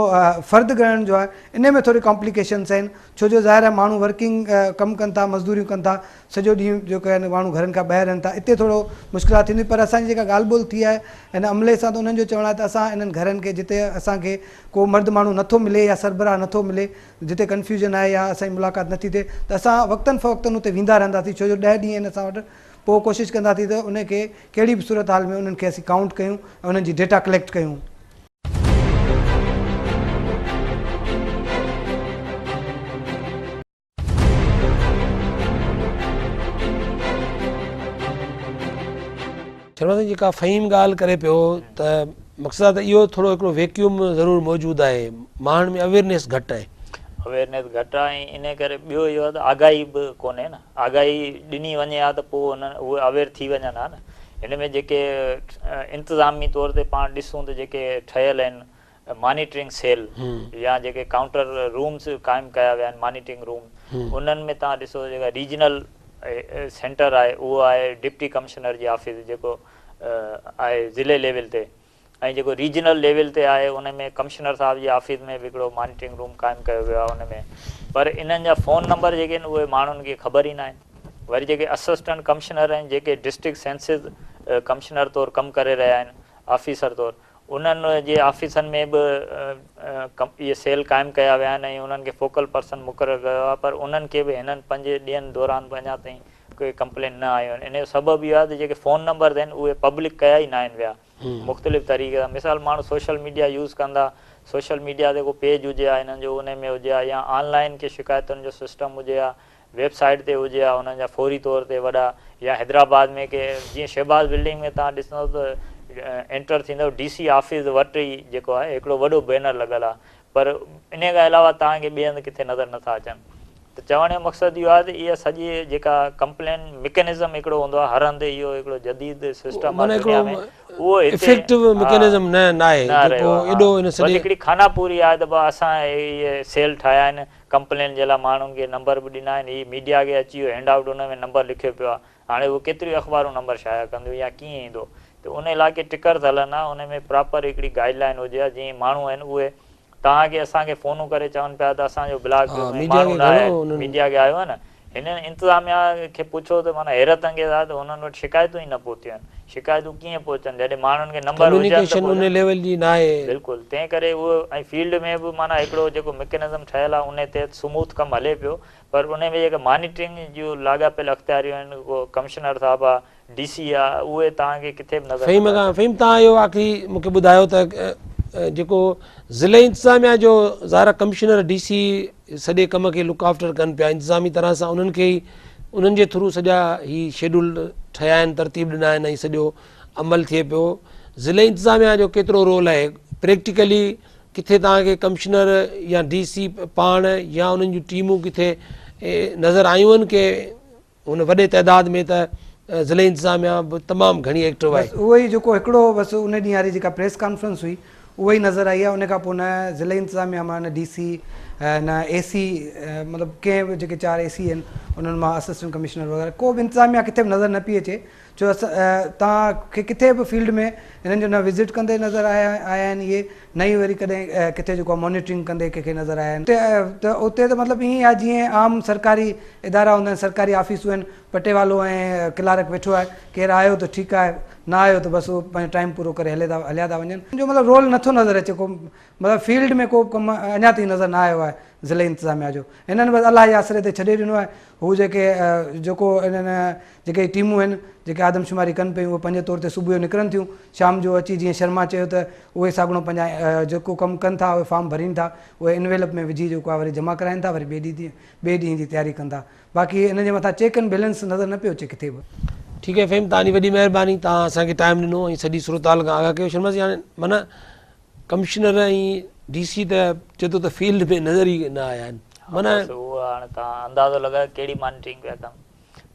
फ़र्द ॻणण जो आहे इन में थोरी कॉम्प्लिकेशन्स आहिनि, छो जो ज़ाहिर आहे माण्हू वर्किंग कमु कनि था, मज़दूरियूं कनि था, सॼो ॾींहुं जेको आहिनि माण्हू घरनि खां ॿाहिरि रहनि था, इते थोरो मुश्किलात थींदी। पर असांजी जेका ॻाल्हि ॿोल थी आहे हिन अमले सां त उन्हनि जो चवणु आहे त असां इन्हनि घरनि खे जिते असांखे को मर्द माण्हू नथो मिले या सरबराह नथो मिले, जिते कन्फ्यूजन आहे या असांजी मुलाक़ात नथी थिए, त असां वक़्तनि फ़वक़्तनि उते वेंदा रहंदासीं, छो जो 10 ॾींहं आहिनि असां वटि। पोइ कोशिशि कंदासीं त उनखे कहिड़ी बि सूरत हाल में उन्हनि खे असीं काउंट कयूं ऐं उन्हनि जी डेटा कलेक्ट कयूं। शर्मा साईं जेका फ़हीम ॻाल्हि करे पियो त मक़सदु त इहो थोरो हिकिड़ो वैक्यूम ज़रूरु मौजूदु आहे, माण्हुनि में अवेयरनेस घटि आहे। अवेयरनेस घटि आहे, इन करे ॿियो इहो आहे त आगाही बि कोन्हे न, आगाही ॾिनी वञे हा त पोइ उहे अवेयर थी वञनि हा न। हिन में जेके इंतिज़ामी तौर ते पाण ॾिसूं त जेके ठहियल आहिनि मॉनिटरिंग सेल या जेके काउंटर रूम्स क़ाइमु कया विया आहिनि मॉनिटरिंग रूम, उन्हनि में तव्हां ॾिसो जेका रीजनल सेंटर आहे उहो आहे डिप्टी कमिश्नर जी ऑफिस जेको आहे ज़िले लेवल ते, ऐं जेको रीजनल लेवल ते आहे उन में कमिश्नर साहिब जी ऑफिस में बि हिकिड़ो मॉनिटरिंग रूम क़ाइमु कयो वियो आहे उन में। पर इन्हनि जा फ़ोन नंबर जेके आहिनि उहे माण्हुनि खे ख़बर ई न आहिनि। वरी जेके असिस्टेंट कमिश्नर आहिनि जेके डिस्ट्रिक्ट सेंसिस कमिश्नर तौरु कमु करे रहिया आहिनि ऑफिसर तौरु, उन्हनि जे ऑफिसनि में बि इहे सेल क़ाइमु कया विया आहिनि ऐं उन्हनि खे फोकल पर्सन मुक़ररु कयो आहे, पर उन्हनि खे बि हिननि 5 ॾींहंनि दौरान बि अञा ताईं कोई कंप्लेन न आयूं आहिनि। इन जो सबबु इहो आहे त जेके फ़ोन नंबर आहिनि उहे पब्लिक कया ई न आहिनि विया मुख़्तलिफ़ तरीक़े सां। मिसाल माण्हू सोशल मीडिया यूज़ कंदा, सोशल मीडिया ते को पेज हुजे हा हिननि जो उन में हुजे हा, या ऑनलाइन के शिकायतुनि जो सिस्टम हुजे हा, वेबसाइट ते हुजे हा उन्हनि जा फौरी तौर ते वॾा, या हैदराबाद में के जीअं शहबाज़ बिल्डिंग में तव्हां ॾिसंदव त एंटर थींदव DC ऑफिस वटि ई जेको आहे हिकिड़ो वॾो बैनर लॻल आहे, पर इन खां अलावा तव्हांखे ॿिए हंधि किथे नज़र नथा अचनि। त चवण जो मक़सदु इहो आहे त इहा सॼी जेका कंप्लेन मैकेनिज़म हिकिड़ो हूंदो आहे हर हंधि इहो हिकिड़ो जदीद सिस्टम आहे दुनिया में, उहो इफेक्टिव मैकेनिज़म न आहे जेको एॾो इन सॼे हिकिड़ी खानापूरी आहे त असां इहे सेल ठाहिया आहिनि कंप्लेन जे लाइ, माण्हुनि खे नंबर बि ॾिना आहिनि, हीअ मीडिया खे अची वियो हैंड आउट उन में नंबर लिखियो पियो आहे, हाणे उहो केतिरियूं अख़बारूं नंबर शाया कंदियूं या कीअं ईंदो, त उन इलाइक़े टिकर हलनि हा, उन में प्रॉपर हिकिड़ी गाइडलाइन हुजे हा जीअं माण्हू आहिनि उहे तव्हांखे असांखे फ़ोनूं करे चवनि पिया त असांजो ब्लॉक माण्हू न आहे, मीडिया खे आयो आहे न, हिन इंतिज़ामिया खे पुछो त माना हैरत अंगेज़ आहे त हुननि वटि शिकायतूं ई न पहुतियूं आहिनि। शिकायतूं कीअं पहुचनि जॾहिं माण्हुनि खे नंबर बिल्कुलु, तंहिं करे उहो ऐं फील्ड में बि माना हिकिड़ो जेको मैकेनिज़म ठहियलु आहे उन ते स्मूथ कमु हले पियो, पर उन में जेके मॉनिटरिंग जूं लाॻापियल अख़्तियारियूं आहिनि, उहो कमिश्नर साहिबु आहे, DC आहे, उहे तव्हांखे किथे बि नज़र फ़हीम तव्हां इहो आख़िरी मूंखे ॿुधायो त जेको ज़िले इंतिज़ामिया जो ज़ाहिर कमिश्नर DC सॼे कम खे लुक आफ्टर कनि पिया इंतिज़ामी तरह सां, उन्हनि खे ई उन्हनि जे थ्रू सॼा ही शेड्यूल ठहिया आहिनि, तरतीब ॾिना आहिनि ऐं सॼो अमल थिए पियो। ज़िले इंतिज़ामिया जो केतिरो रोल आहे प्रैक्टिकली, किथे तव्हांखे कमिश्नर या DC पाण या उन्हनि जूं टीमूं किथे नज़र आयूं आहिनि की हुन वॾे तइदाद में त ज़िले इंतिज़ामिया बि तमामु घणी एक्टिव आहे? उहो ई जेको हिकिड़ो बसि उन ॾींहुं वारी जेका प्रेस कॉन्फ्रेंस हुई उहा ई नज़र आई आहे, उन खां पोइ न ज़िले इंतिज़ामिया मां न DC न AC मतिलबु कंहिं बि जेके 4 AC आहिनि उन्हनि मां असिस्टेंट कमिश्नर वग़ैरह को बि इंतिज़ामिया किथे बि नज़र न पई अचे, छो तव्हांखे किथे बि फील्ड में हिननि जो न विज़िट कंदे नज़र आया आहिनि इहे, न ई वरी कॾहिं किथे जेको आहे मॉनिटरिंग कंदे कंहिंखे नज़र आया आहिनि। त उते त मतिलबु ईअं आहे जीअं आम सरकारी इदारा हूंदा आहिनि, सरकारी ऑफिसूं आहिनि, पटे वालो ऐं क्लार्क वेठो आहे, केरु आयो त ठीकु आहे, न आयो त बसि उहो पंहिंजो टाइम पूरो करे हलिया था वञनि, जो मतिलबु रोल नथो नज़र अचे, को मतिलबु फील्ड में को कमु अञा ताईं नज़र न आयो आहे ज़िले इंतिज़ामिया जो। हिननि बसि अलाह जे आसिरे ते छॾे ॾिनो आहे, हू जेको इन्हनि जेके टीमूं आहिनि जेके आदमशुमारी कनि पियूं उहे पंहिंजे तौर ते सुबुह जो निकिरनि थियूं, शाम जो अची जीअं शर्मा चयो त उहे साॻिणो पंहिंजा जेको कमु कनि था उहे फॉर्म भरीनि था, उहे इनवेलप में विझी जेको आहे वरी जमा कराइनि था, वरी ॿिए ॾींहं जी तयारी कनि था, बाक़ी हिन जे मथां चेक एंड बैलेंस नज़र न पियो अचे किथे बि। ठीकु आहे फ़हीम, तव्हांजी वॾी महिरबानी, तव्हां असांखे टाइम ॾिनो ऐं सॼी सूरताल खां आगाह कयो। शर्मा जी हाणे माना कमिश्नर ऐं DC त चए थो त फील्ड में नज़र ई न आया आहिनि, माना उहो हाणे तव्हां अंदाज़ो लॻायो कहिड़ी मॉनिटरिंग पिया कनि,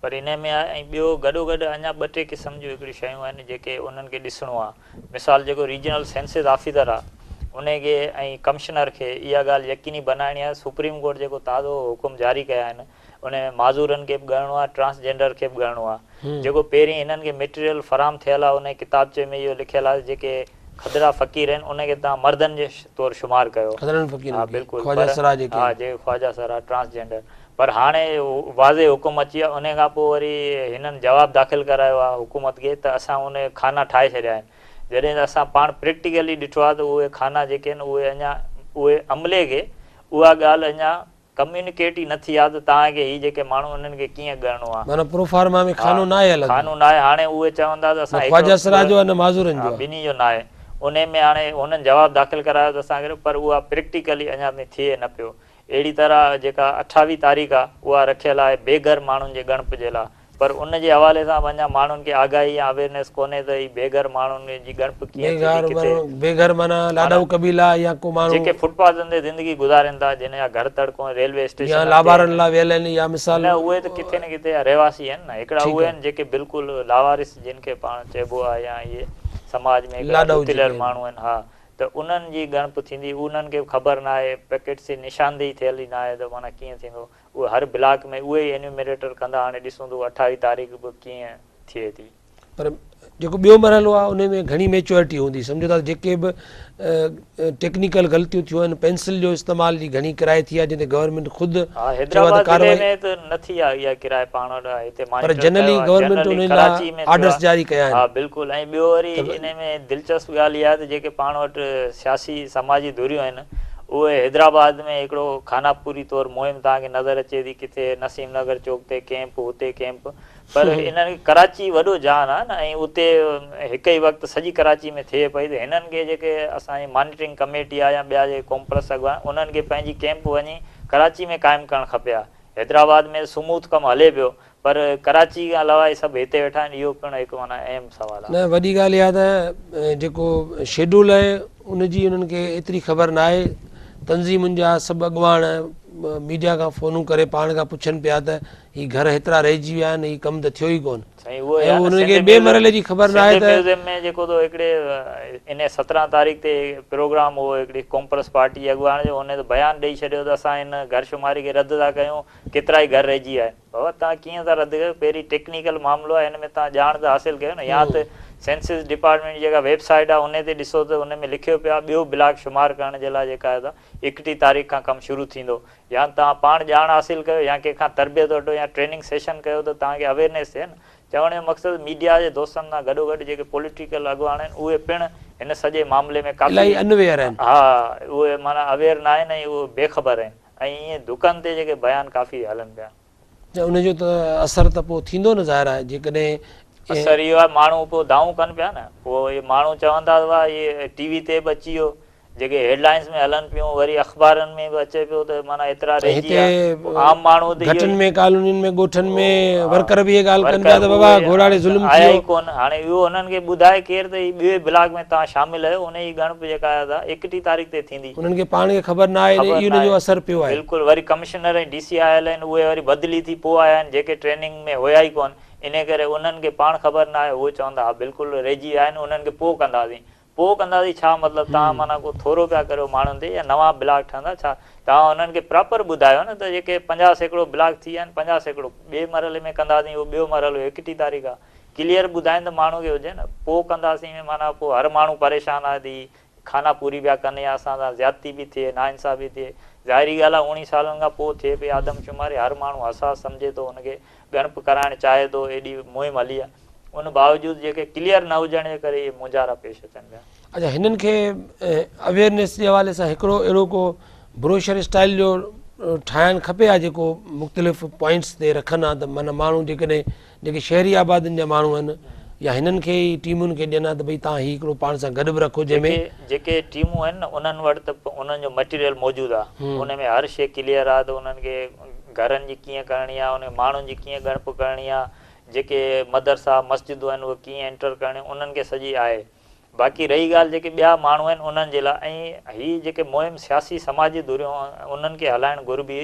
पर इन में आहे। ऐं ॿियो गॾोगॾु अञा 2-3 क़िस्म जूं हिकिड़ी शयूं आहिनि जेके उन्हनि खे ॾिसणो आहे। मिसाल जेको रीजनल सेंसिस ऑफिसर आहे उनखे ऐं कमिश्नर खे इहा ॻाल्हि यकीनी बनाइणी आहे। सुप्रीम कोर्ट जेको ताज़ो हुकुम जारी कया आहिनि उन माज़ूरनि खे बि ॻणिणो आहे, ट्रांसजेंडर खे बि ॻणिणो आहे। जेको पहिरीं हिननि खे मटेरियल फराहम थियल आहे उन किताबचे में इहो लिखियलु आहे जेके खदरा फ़क़ीर आहिनि उनखे तव्हां मर्दनि जे तौरु शुमारु कयो। हा बिल्कुलु, हा जेके ख्वाजा सरा ट्रांसजेंडर। पर हाणे वाज़े हुकुम अची वियो, उन खां पोइ वरी हिननि जवाबु दाख़िल करायो आहे हुकूमत खे त असां उन खाना ठाहे छॾिया आहिनि। जॾहिं असां पाण प्रैक्टिकली ॾिठो आहे त उहे खाना जेके आहिनि उहे अञा उहे अमले खे उहा ॻाल्हि अञा कम्युनिकेट ई न थी आहे त तव्हांखे हीअ जेके माण्हू उन्हनि खे कीअं ॻणिणो आहे। खानो न आहे, हाणे उहे चवंदा त असां ॿिन्ही जो न आहे। उन में हाणे हुननि जवाबु दाख़िल करायो त असांखे, पर उहा प्रैक्टिकली अञा ताईं थिए न पियो। अहिड़ी तरह जेका 28 तारीख़ आहे उहा रखियल आहे बेघर माण्हुनि जे ॻणप जे लाइ, पर उन जे हवाले सां अञा माण्हुनि खे आगाही या अवेयरनेस कोन्हे त ही बेघर माण्हुनि जी ॻणप कीअं जेके फुटपाथनि ते ज़िंदगी गुज़ारनि था, जिन जा घर तड़को रेलवे स्टेशन उहे त किथे न किथे रहवासी आहिनि न। हिकिड़ा उहे आहिनि जेके बिल्कुलु लावारिस जिन खे पाण चइबो आहे या इहे समाज में माण्हू आहिनि। हा, त उन्हनि जी ॻणप थींदी, उन्हनि खे ख़बर न आहे, पैकेट्स जी निशानदेही थियल ई न आहे त माना कीअं थींदो। उहे हर ब्लॉक में उहे ई एन्यूमरेटर कंदा। हाणे ॾिसूं था 28 तारीख़ बि कीअं थिए थी। पर जेको ॿियो मरहलो आहे उन में घणी मेच्योरिटी हूंदी। सम्झो था जेके बि टेक्निकल ग़लतियूं थियूं आहिनि, पेंसिल जो इस्तेमाल जी घणी किराए थी आहे जिते गवर्नमेंट ख़ुदि हैदराबाद में त न थी आहे इहा किराए पाण हिते, पर जनरली गवर्नमेंट कराची में ऑर्डर्स जारी कया आहिनि। हा बिल्कुलु। ऐं ॿियो वरी इन में दिलचस्प ॻाल्हि इहा आहे त जेके पाण वटि सियासी समाजी धुरियूं आहिनि उहे हैदराबाद में हिकिड़ो खानापुरी तौरु मुहिम तव्हांखे नज़र अचे थी, किथे नसीम नगर चौक ते कैंप, हुते कैंप। पर इन्हनि कराची वॾो जान आहे न, ऐं उते हिकु ई वक़्तु सॼी कराची में थिए पई त हिननि खे जेके असांजी मॉनिटरिंग कमेटी आहे या ॿिया जेके कॉम्प्रेस अॻुवान उन्हनि खे पंहिंजी कैंप वञी कराची में क़ाइमु करणु खपे हा। हैदराबाद में स्मूथ कमु हले पियो, पर कराची खां अलावा इहे सभु हिते वेठा आहिनि। इहो पिणु हिकु माना अहम सुवालु आहे। न, वॾी ॻाल्हि इहा त जेको शेड्यूल आहे उनजी उन्हनि खे एतिरी ख़बर न आहे। तंज़ीमुनि जा सभु अॻुवान मीडिया खां फ़ोनूं करे पाण खां पुछनि पिया त हीअ घर हेतिरा रहिजी विया आहिनि, हीअ कमु त थियो ई कोन। उनखे ॿिए मरहले जी ख़बर न आहे। म्यूज़ियम में जेको तो हिकिड़े इन 17 तारीख़ ते प्रोग्राम हो हिकिड़ी कॉम्प्रेस पार्टी अॻुवान जो, उन त बयानु ॾेई छॾियो त असां हिन घर शुमारी खे रद्द था कयूं, केतिरा ई घर रहिजी विया आहिनि। बाबा तव्हां कीअं था रद्द कयो? पहिरीं टेक्निकल मामिलो आहे, हिन में तव्हां ॼाण त हासिलु कयो न। या त सेंसिस डिपार्टमेंट जी जेका वेबसाइट आहे उन ते ॾिसो त उन में लिखियो पियो आहे ॿियो ब्लॉक शुमारु करण जे लाइ जेका आहे 31 तारीख़ खां कमु शुरू थींदो। या तव्हां पाण ॼाण हासिलु कयो या कंहिंखां तरबियत वठो या ट्रेनिंग सेशन कयो त तव्हांखे अवेयरनेस थिए न। चवण जो मक़सदु मीडिया जे दोस्तनि सां गॾोगॾु जेके पॉलिटिकल अॻुवान आहिनि उहे पिणु हिन सॼे मामले में काफ़ी अनवेयर आहिनि। हा, उहे माना अवेयर न आहिनि ऐं उहे बेख़बर आहिनि, ऐं ईअं दुकान ते जेके बयान काफ़ी हलनि पिया। उनजो त असरु त पोइ थींदो न ज़ाहिर आहे। जेकॾहिं असर इहो आहे माण्हू पोइ दाऊं कनि पिया न। पोइ इहे माण्हू चवंदा हुआ इहे टीवी ते बि अची वियो, जेके हेडलाइंस में हलनि पियूं, वरी अख़बारनि में बि अचे पियो त माना एतिरा आम माण्हू घटनि में कॉलोनियुनि में ॻोठनि में वर्कर बि इहे ॻाल्हि कनि पिया त बाबा घोड़ाड़े ज़ुल्म आया ई कोन। हाणे इहो हुननि खे ॿुधाए केरु त ॿिए ब्लॉक में तव्हां शामिल आहियो, उन जी ॻणप जेका आहे 31 तारीख़ ते थींदी। उन्हनि खे पाण खे ख़बर न आहे, इहो जो असरु पियो आहे। बिल्कुलु। वरी कमिश्नर ऐं DC आयल आहिनि, उहे वरी बदिली थी पोइ आया आहिनि, जेके ट्रेनिंग में हुया ई कोन। इन करे उन्हनि खे पाण ख़बर न आहे। उहे चवंदा हा बिल्कुलु रहिजी विया आहिनि, उन्हनि खे पोइ कंदासीं। छा मतिलबु तव्हां माना को थोरो पिया करियो माण्हुनि ते, या नवां ब्लॉक ठहंदा छा? तव्हां उन्हनि खे प्रॉपर ॿुधायो न त जेके 50% ब्लॉक थी विया आहिनि, 50% ॿिए मरहले में कंदासीं। उहो ॿियो मरहलो 31 तारीख़ आहे। क्लियर ॿुधाइनि त माण्हू खे हुजे न। पोइ कंदासीं में माना पोइ हर माण्हू परेशान आहे थी, खाना पूरी पिया कनि या असां सां ज़्यादती बि थिए, नाइंसाफ़ी थिए। ज़ाहिरी ॻाल्हि आहे 19 सालनि खां पोइ थिए पई आदमशुमारी, हर माण्हू हसास सम्झे थो, हुनखे ॻणप कराइणु चाहे थो। एॾी मुहिम हली आहे, उन बावजूदि जेके क्लियर न हुजण जे करे इहे मुंझारा पेश अचनि पिया। अच्छा, हिननि खे अवेयरनेस जे हवाले सां हिकिड़ो अहिड़ो को ब्रोशर स्टाइल जो ठाहिणु खपे आहे जेको मुख़्तलिफ़ पॉइंट्स ते रखनि हा, त माना माण्हू जेकॾहिं जेके शहरी आबादियुनि जा माण्हू आहिनि या हिननि खे ई टीमुनि खे ॾियनि हा त भई तव्हां हीउ हिकिड़ो पाण सां गॾु बि रखो, जंहिंमें जेके टीमूं आहिनि न उन्हनि वटि त उन्हनि जो मटीरियल मौजूदु आहे। उन में हर शइ क्लियर आहे त उन्हनि खे घरनि जी कीअं करणी आहे, उन माण्हुनि जी कीअं ॻणप करणी आहे, जेके मदरसा मस्जिदूं आहिनि उहे कीअं एंटर करणी, उन्हनि खे सॼी आहे। बाक़ी रही ॻाल्हि जेके ॿिया माण्हू आहिनि उन्हनि जे लाइ, ऐं हीअ जेके मुहिम सियासी समाजी धुरियूं उन्हनि खे हलाइणु घुरिबी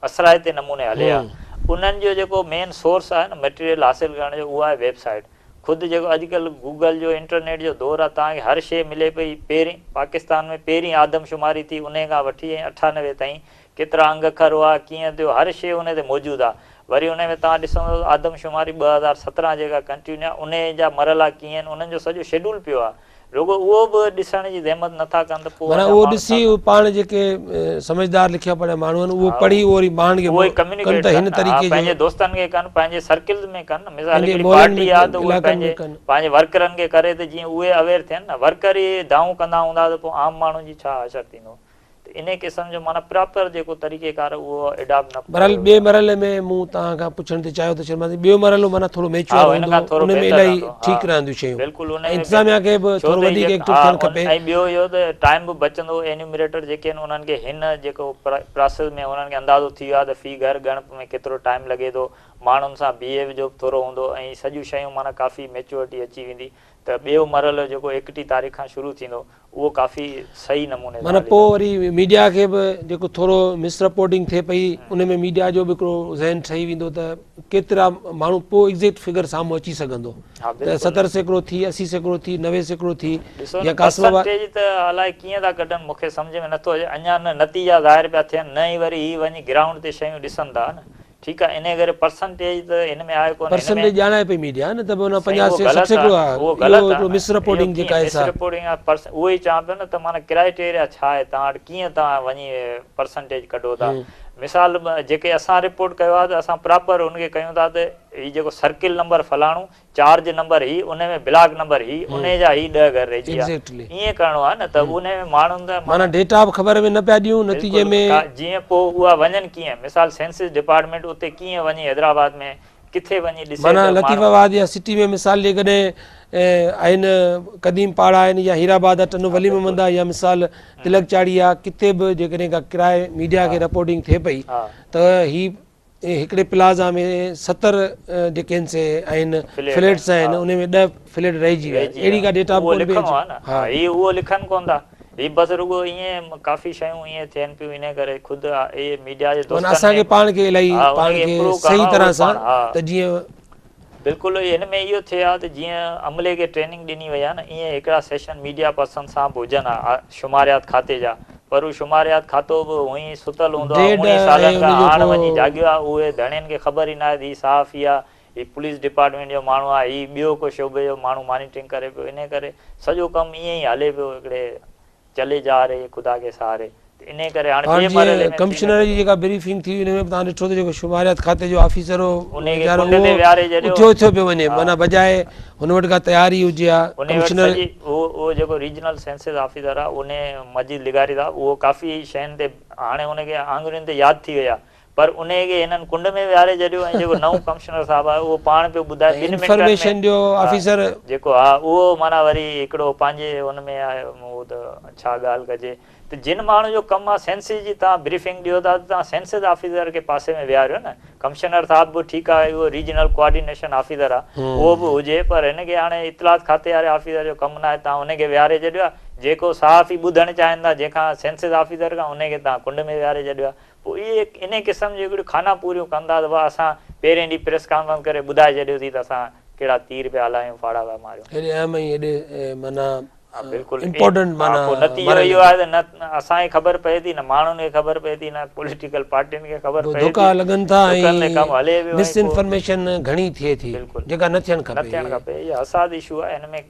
असराइते नमूने हले आहे। उन्हनि जो जेको मेन सोर्स आहे न मटीरियल हासिलु करण जो, उहा आहे वेबसाइट। ख़ुदि जेको अॼुकल्ह गूगल जो इंटरनेट जो दौर आहे, तव्हांखे हर शइ मिले पई। पहिरीं पाकिस्तान में पहिरीं आदमशुमारी थी, उन खां वठी 98 ताईं केतिरा अंग अखर हुआ, कीअं थियो, हर शइ उन ते मौजूदु आहे। वरी उन में तव्हां ॾिसंदो आदमशुमारी 2017 जेका कंटिन्यू आहे, उन जा मरला कीअं आहिनि, उन्हनि जो सॼो शेड्यूल पियो आहे। रुगो उहो बि ॾिसण जी ज़हमत नथा कनि त पोइ उहो ॾिसी पाण जेके समझदार लिखिया पढ़िया माण्हू आहिनि उहो पढ़ी वरी माण्हुनि खे उहे कम्युनिकेट हिन तरीक़े पंहिंजे दोस्तनि खे कनि, पंहिंजे सर्किल्स में कनि। मिसाल हिकिड़ी पार्टी आहे त उहे पंहिंजे वर्करनि खे करे त जीअं उहे अवेयर थियनि न। वर्कर ई दाऊं कंदा हूंदा त पोइ आम माण्हुनि जी छा असरु थींदो। इन क़िस्म जो माना प्रॉपर जेको तरीक़ेकार उहो एडॉप्ट न। बहरहाल ॿिए मरहले में मूं तव्हां खां पुछण ते चाहियो त शर्मा साईं ॿियो मरहलो माना थोरो मैच्योर हूंदो, उन में इलाही ठीकु रहंदियूं शयूं। बिल्कुलु इंतिज़ामिया खे बि थोरो वधीक एक्टिव थियणु खपे। ऐं ॿियो इहो त टाइम बि बचंदो। एन्यूमरेटर जेके आहिनि उन्हनि खे हिन जेको प्रोसेस में उन्हनि खे अंदाज़ो थी वियो आहे त फी घर ॻणप में केतिरो टाइम लॻे थो, माण्हुनि सां बिहेव जो बि थोरो हूंदो, ऐं सॼियूं शयूं माना काफ़ी मैच्योरिटी अची वेंदी। त ॿियो मरहलो जेको 31 तारीख़ खां शुरू थींदो उहो काफ़ी सही नमूने माना पोइ वरी मीडिया खे बि जेको थोरो मिस रिपोर्टिंग थिए पई, उन में मीडिया जो बि हिकिड़ो ज़हन ठही वेंदो त केतिरा माण्हू पोइ एग्ज़ैक्ट फिगर साम्हूं अची सघंदो त 70% थी, 80% थी, 90% थी, या परसेंटेज त अलाए कीअं था कढनि, मूंखे सम्झ में नथो अचे। अञा न नतीजा ज़ाहिर पिया थियनि, न ई वरी ही वञी ग्राउंड ते शयूं ॾिसनि था न। ठीकु आहे, इन करे परसेंटेज त हिन में आहे कोन। परसेंटेज ॼाणाए पई मीडिया न त 50-60% आहे मिस रिपोर्टिंग जेका आहे उहो ई चवां पियो न। त माना क्राइटेरिया छा आहे तव्हां वटि, कीअं तव्हां वञी परसेंटेज कढो था। मिसाल जेके असां रिपोर्ट कयो आहे त असां प्रॉपर उनखे कयूं था त हीउ जेको सर्किल नंबर फलाणो, चार्ज नंबर ही, उन में ब्लॉक नंबर ही, उन जा ही 10 घर रहिजी विया, ईअं करिणो आहे न। त उन में माण्हुनि जा माना डेटा बि ख़बर में न पिया ॾियूं, नतीजे में जीअं पोइ उहा वञनि कीअं। मिसाल सेंसिस डिपार्टमेंट उते कीअं वञी, हैदराबाद में किथे वञी ॾिसे। माना लतीफ़ाबाद या सिटी में मिसाल जेकॾहिं आहिनि क़दीम पाड़ा आहिनि या हीराबाद आहे, टन वली मोहम्मद आहे, या मिसाल तिलक चाड़ी आहे, किथे बि जेकॾहिं का किराए मीडिया खे रिपोर्टिंग थिए पई त ही हिकिड़े प्लाज़ा में 70 जेके आहिनि फ्लैट्स आहिनि, उन में 10 फ्लैट रहिजी विया, अहिड़ी का डेटा उहो लिखनि कोन था। ही बसि रुगो ईअं काफ़ी शयूं ईअं थियनि पियूं। इन करे ख़ुदि इहे मीडिया जे दोस्त असांखे पाण खे इलाही सही तरह सां त जीअं बिल्कुलु हिन में इहो थिए आहे त जीअं अमले खे ट्रेनिंग ॾिनी वई आहे न, ईअं हिकिड़ा सेशन मीडिया पर्सन सां बि हुजनि हा शुमारियात खाते जा। पर उहो शुमारियात खातो बि हुअं ई सुतल हूंदो आहे, 19 सालनि खां हाणे वञी जाॻियो आहे। उहे धणियुनि खे ख़बर ई न आहे, हीउ साफ़ ई आहे, हीउ पुलिस डिपार्टमेंट जो माण्हू आहे, हीउ ॿियो को शोबे जो माण्हू मॉनिटरिंग करे पियो। इन करे सॼो कमु ईअं ई हले पियो, हिकिड़े चले जा रहे ख़ुदा के सहारे। इन करे हाणे कमिश्नर जी जेका ब्रीफिंग थी हुन में तव्हां ॾिठो त जेको शुमारियात खाते जो ऑफिसर हो उथियो पियो वञे, माना बजाए हुन वटि का तयारी हुजे हा। कमिश्नर उहो जेको रीजनल सेंसिस ऑफिसर आहे उन मजीद लिगारी था, उहो काफ़ी शयुनि ते हाणे हुनखे आङुरियुनि ते यादि थी वई आहे, पर उनखे हिननि कुंड में विहारे छॾियो। ऐं जेको नओं कमिश्नर साहिबु आहे उहो पाण पियो ॿुधाए इंफॉर्मेशन जो ऑफिसर जेको आहे उहो माना वरी हिकिड़ो पंहिंजे हुन में आहे, उहो त छा ॻाल्हि कजे त जिन माण्हू जो कमु आहे सेंसिस जी तव्हां ब्रीफिंग ॾियो था त तव्हां सेंसिस ऑफिसर खे पासे में विहारियो न। कमिश्नर साहिबु बि ठीकु आहे, उहो रीजनल कोऑर्डिनेशन ऑफिसर आहे, उहो बि हुजे, पर हिनखे हाणे इतलात खाते वारे ऑफिसर जो कमु न आहे, तव्हां हुनखे विहारे छॾियो आहे। जेको साफ़ ई ॿुधणु चाहिनि था जंहिंखां सेंसिस ऑफिसर खां, उनखे तव्हां कुंड में विहारे छॾियो आहे। पोइ इहे इन क़िस्म जी हिकिड़ियूं खाना पूरियूं कंदा त वाह असां पहिरें ॾींहुं प्रेस कॉन्फ्रेंस करे ॿुधाए छॾियोसीं त असां कहिड़ा तीर पिया हलायूं, फाड़ा पिया मारियूं। नतीजो इहो आहे त न असांखे ख़बर पए थी, न माण्हुनि खे ख़बर पए थी, न पॉलिटिकल पार्टियुनि खे ख़बर पए थी, धोखा लॻनि था ऐं कमु हले पियो, मिस इन्फॉर्मेशन घणी थिए थी जेका न थियणु खपे। इहो असाद इशू आहे, हिन में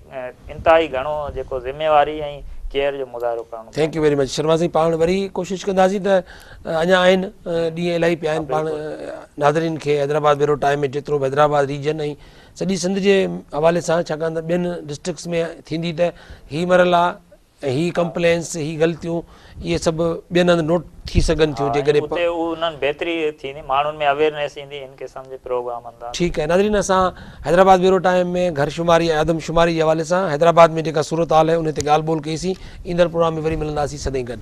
इंतिहाई घणो जेको ज़िम्मेवारी ऐं केयर जो मुज़ाहिरो करणो। Thank U very much Sharma साईं। पाण वरी कोशिशि कंदासीं त अञा आहिनि ॾींहं इलाही पिया आहिनि, पाण नाज़रीन खे हैदराबाद ब्यूरो टाइम में जेतिरो बि हैदराबाद रीजन ऐं सॼी सिंध जे हवाले सां, छाकाणि त ॿियनि डिस्ट्रिक्ट्स में थींदी त ही मरला ऐं ही कंप्लेंट्स, ही ग़लतियूं, इहे सभु ॿियनि हंधि नोट थी सघनि थियूं जेकॾहिं उन्हनि बहितरी थींदी, माण्हुनि में अवेयरनेस ईंदी, हिन क़िस्म जे प्रोग्राम। ठीकु आहे नाज़रीन, असां हैदराबाद ब्यूरो टाइम में घर शुमारी ऐं आदमशुमारी जे हवाले सां हैदराबाद में जेका सूरत हाल आहे उन ते ॻाल्हि ॿोल कईसीं। ईंदड़ प्रोग्राम में वरी मिलंदासीं सदाईं गॾु।